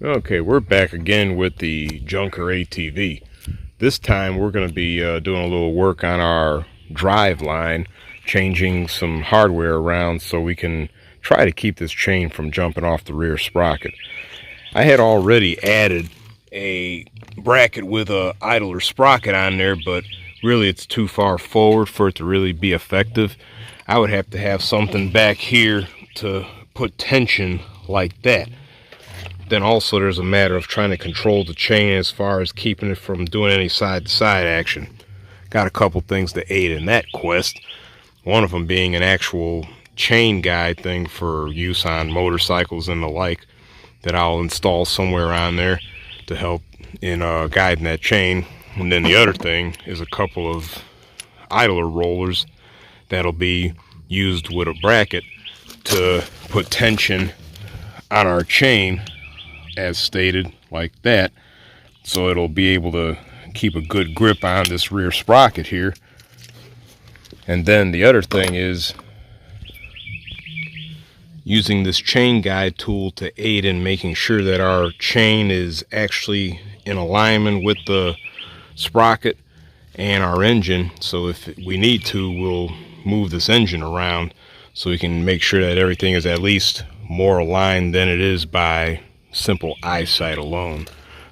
Okay, we're back again with the Junker ATV. This time we're going to be doing a little work on our drive line, changing some hardware around so we can try to keep this chain from jumping off the rear sprocket. I had already added a bracket with a idler sprocket on there, but really it's too far forward for it to really be effective. I would have to have something back here to put tension like that. Then also there's a matter of trying to control the chain as far as keeping it from doing any side-to-side action. Got a couple things to aid in that quest. One of them being an actual chain guide thing for use on motorcycles and the like that I'll install somewhere around there to help in guiding that chain. And then the other thing is a couple of idler rollers that'll be used with a bracket to put tension on our chain, as stated, like that, so it'll be able to keep a good grip on this rear sprocket here. And then the other thing is using this chain guide tool to aid in making sure that our chain is actually in alignment with the sprocket and our engine, so if we need to, we'll move this engine around so we can make sure that everything is at least more aligned than it is by simple eyesight alone.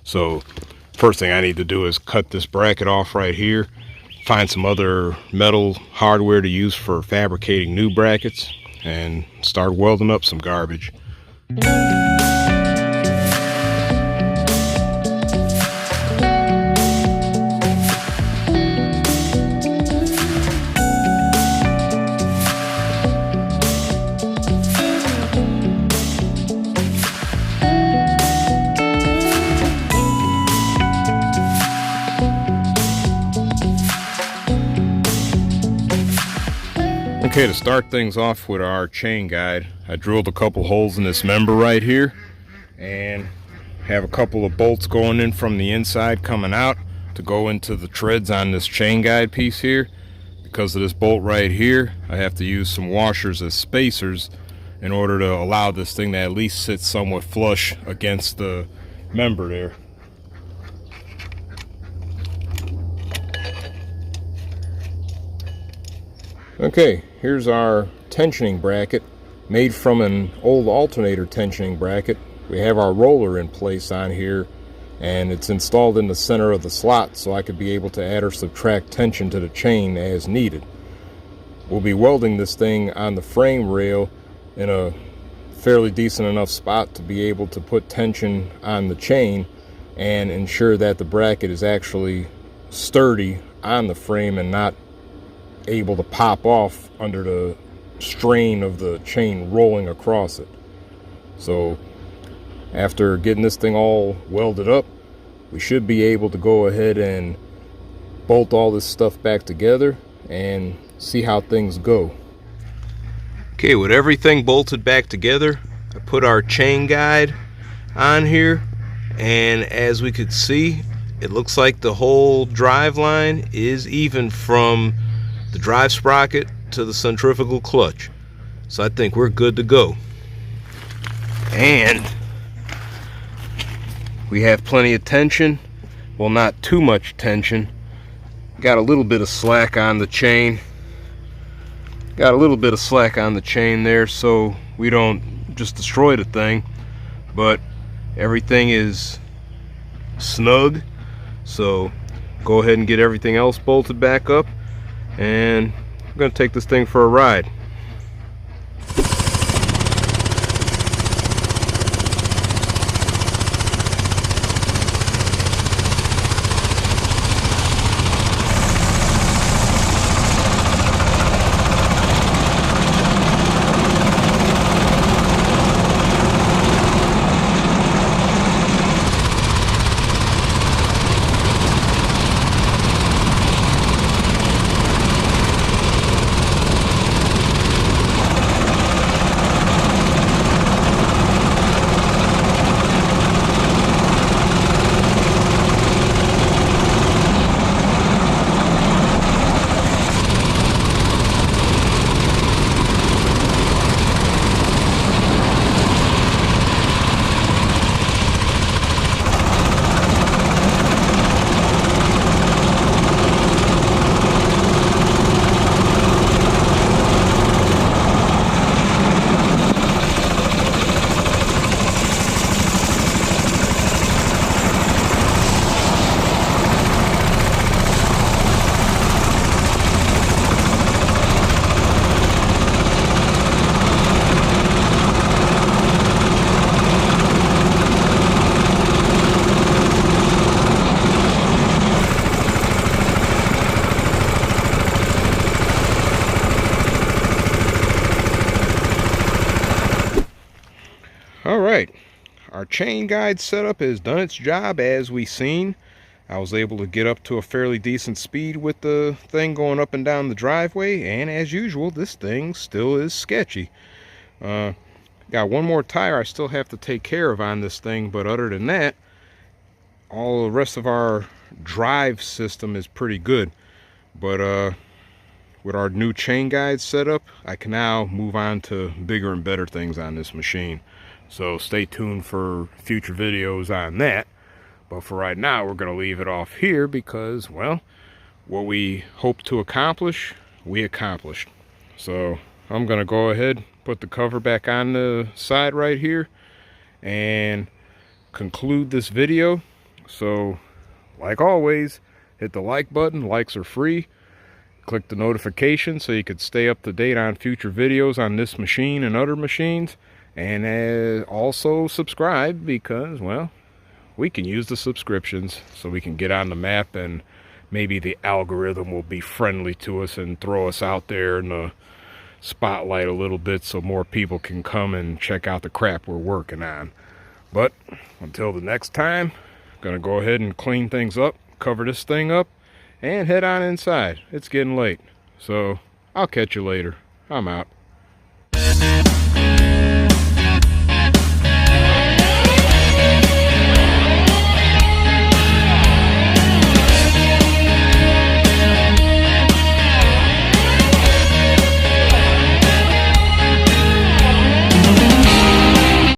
So first thing I need to do is cut this bracket off right here, find some other metal hardware to use for fabricating new brackets, and start welding up some garbage. Okay, to start things off with our chain guide, I drilled a couple holes in this member right here and have a couple of bolts going in from the inside coming out to go into the treads on this chain guide piece here. Because of this bolt right here, I have to use some washers as spacers in order to allow this thing to at least sit somewhat flush against the member there. Okay, here's our tensioning bracket made from an old alternator tensioning bracket. We have our roller in place on here, and it's installed in the center of the slot so I could be able to add or subtract tension to the chain as needed. We'll be welding this thing on the frame rail in a fairly decent enough spot to be able to put tension on the chain and ensure that the bracket is actually sturdy on the frame and not able to pop off under the strain of the chain rolling across it. So after getting this thing all welded up, we should be able to go ahead and bolt all this stuff back together and see how things go. Okay, with everything bolted back together, I put our chain guide on here, and as we could see, it looks like the whole drive line is even from the drive sprocket to the centrifugal clutch. So I think we're good to go. And we have plenty of tension. Well, not too much tension. Got a little bit of slack on the chain. Got a little bit of slack on the chain there so we don't just destroy the thing. But everything is snug. So go ahead and get everything else bolted back up, and I'm going to take this thing for a ride. chain guide setup has done its job as we seen. I was able to get up to a fairly decent speed with the thing going up and down the driveway, and as usual, this thing still is sketchy. Got one more tire I still have to take care of on this thing, but other than that, all the rest of our drive system is pretty good. But with our new chain guide setup, I can now move on to bigger and better things on this machine. So stay tuned for future videos on that. But for right now, we're going to leave it off here because, well, what we hope to accomplish, we accomplished. So I'm going to go ahead, put the cover back on the side right here, and conclude this video. So, like always, hit the like button. Likes are free. Click the notification so you could stay up to date on future videos on this machine and other machines. And also subscribe because, well, we can use the subscriptions so we can get on the map, and maybe the algorithm will be friendly to us and throw us out there in the spotlight a little bit so more people can come and check out the crap we're working on. But until the next time, I'm gonna go ahead and clean things up, cover this thing up, and head on inside. It's getting late, so I'll catch you later. I'm out.